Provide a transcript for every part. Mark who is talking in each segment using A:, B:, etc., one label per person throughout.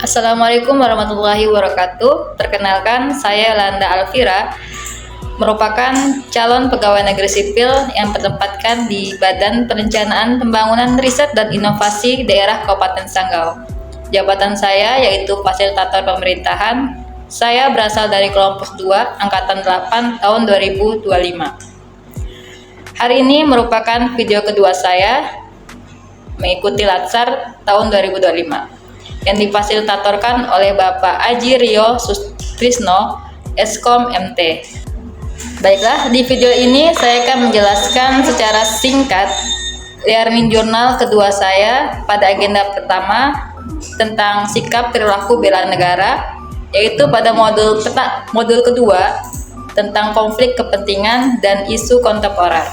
A: Assalamualaikum warahmatullahi wabarakatuh. Perkenalkan, saya Landa Alfira, merupakan calon pegawai negeri sipil yang bertempatkan di Badan Perencanaan Pembangunan Riset dan Inovasi Daerah Kabupaten Sanggau. Jabatan saya yaitu Fasilitator Pemerintahan. Saya berasal dari kelompok 2, Angkatan 8, tahun 2025. Hari ini merupakan video kedua saya mengikuti Latsar tahun 2025 yang difasilitatorkan oleh Bapak Aji Rio Sutrisno, Eskom MT. Baiklah, di video ini saya akan menjelaskan secara singkat Learning Journal kedua saya pada agenda pertama tentang sikap perilaku bela negara, yaitu pada modul kedua tentang konflik kepentingan dan isu kontemporer.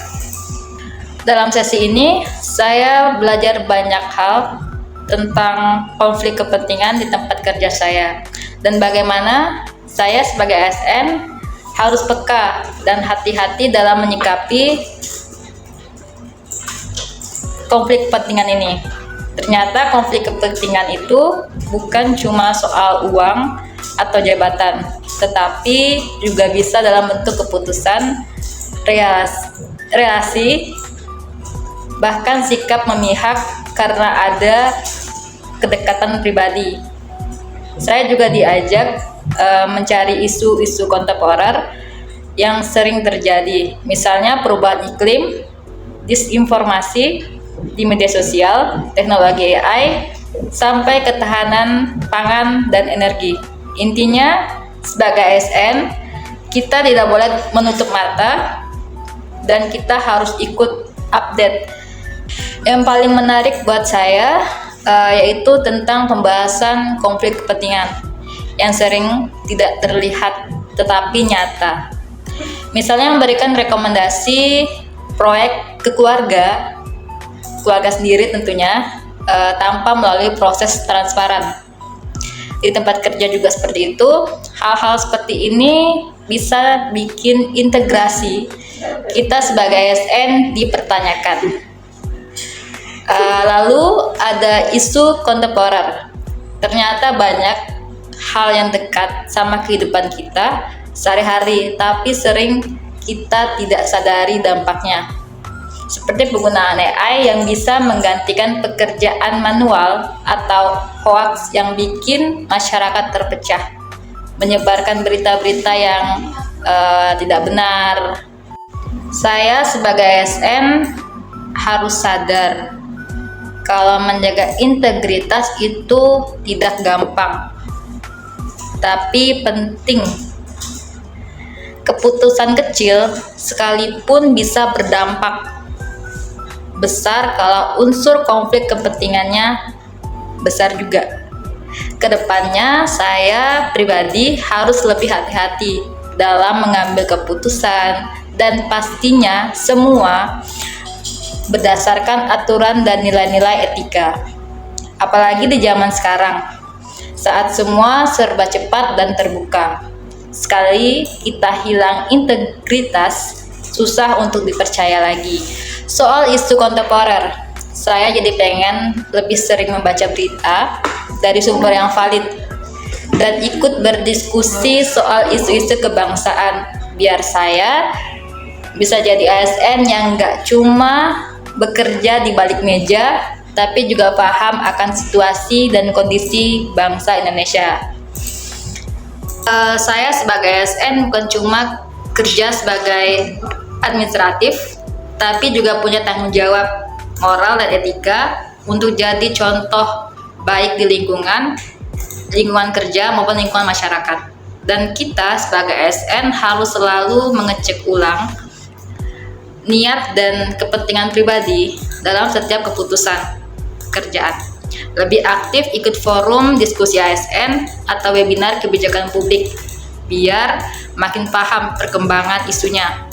A: Dalam sesi ini, saya belajar banyak hal tentang konflik kepentingan di tempat kerja saya dan bagaimana saya sebagai ASN harus peka dan hati-hati dalam menyikapi konflik kepentingan ini. Ternyata konflik kepentingan itu bukan cuma soal uang atau jabatan, tetapi juga bisa dalam bentuk keputusan, relasi, bahkan sikap memihak karena ada kedekatan pribadi. Saya juga diajak mencari isu-isu kontemporer yang sering terjadi, misalnya perubahan iklim, disinformasi di media sosial, teknologi AI, sampai ketahanan pangan dan energi. Intinya, sebagai ASN, kita tidak boleh menutup mata dan kita harus ikut update. Yang paling menarik buat saya yaitu tentang pembahasan konflik kepentingan yang sering tidak terlihat tetapi nyata. Misalnya memberikan rekomendasi proyek ke keluarga sendiri tentunya tanpa melalui proses transparan. Di tempat kerja juga seperti itu. Hal-hal seperti ini bisa bikin integrasi kita sebagai ASN dipertanyakan. Lalu ada isu kontemporer. Ternyata banyak hal yang dekat sama kehidupan kita sehari-hari, tapi sering kita tidak sadari dampaknya. Seperti penggunaan AI yang bisa menggantikan pekerjaan manual atau hoax yang bikin masyarakat terpecah, menyebarkan berita-berita yang tidak benar. Saya sebagai ASN harus sadar kalau menjaga integritas itu tidak gampang, tapi penting. Keputusan kecil sekalipun bisa berdampak besar kalau unsur konflik kepentingannya besar juga. Kedepannya saya pribadi harus lebih hati-hati dalam mengambil keputusan dan pastinya semua berdasarkan aturan dan nilai-nilai etika. Apalagi di zaman sekarang, saat semua serba cepat dan terbuka. Sekali kita hilang integritas, susah untuk dipercaya lagi. Soal isu kontemporer, saya jadi pengen lebih sering membaca berita dari sumber yang valid dan ikut berdiskusi soal isu-isu kebangsaan, biar saya bisa jadi ASN yang gak cuma bekerja di balik meja, tapi juga paham akan situasi dan kondisi bangsa Indonesia. Saya sebagai ASN bukan cuma kerja sebagai administratif, tapi juga punya tanggung jawab moral dan etika untuk jadi contoh baik di lingkungan kerja maupun lingkungan masyarakat. Dan kita sebagai ASN harus selalu mengecek ulang niat dan kepentingan pribadi dalam setiap keputusan kerjaan. Lebih aktif ikut forum diskusi ASN atau webinar kebijakan publik biar makin paham perkembangan isunya.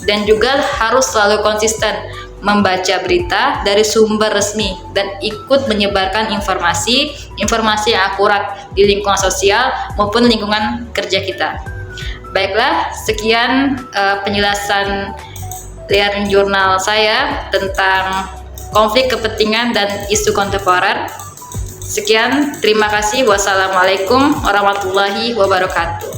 A: Dan juga harus selalu konsisten membaca berita dari sumber resmi dan ikut menyebarkan informasi yang akurat di lingkungan sosial maupun lingkungan kerja kita. Baiklah, sekian penjelasan Learning Journal saya tentang konflik kepentingan dan isu kontemporer. Sekian, terima kasih. Wassalamualaikum warahmatullahi wabarakatuh.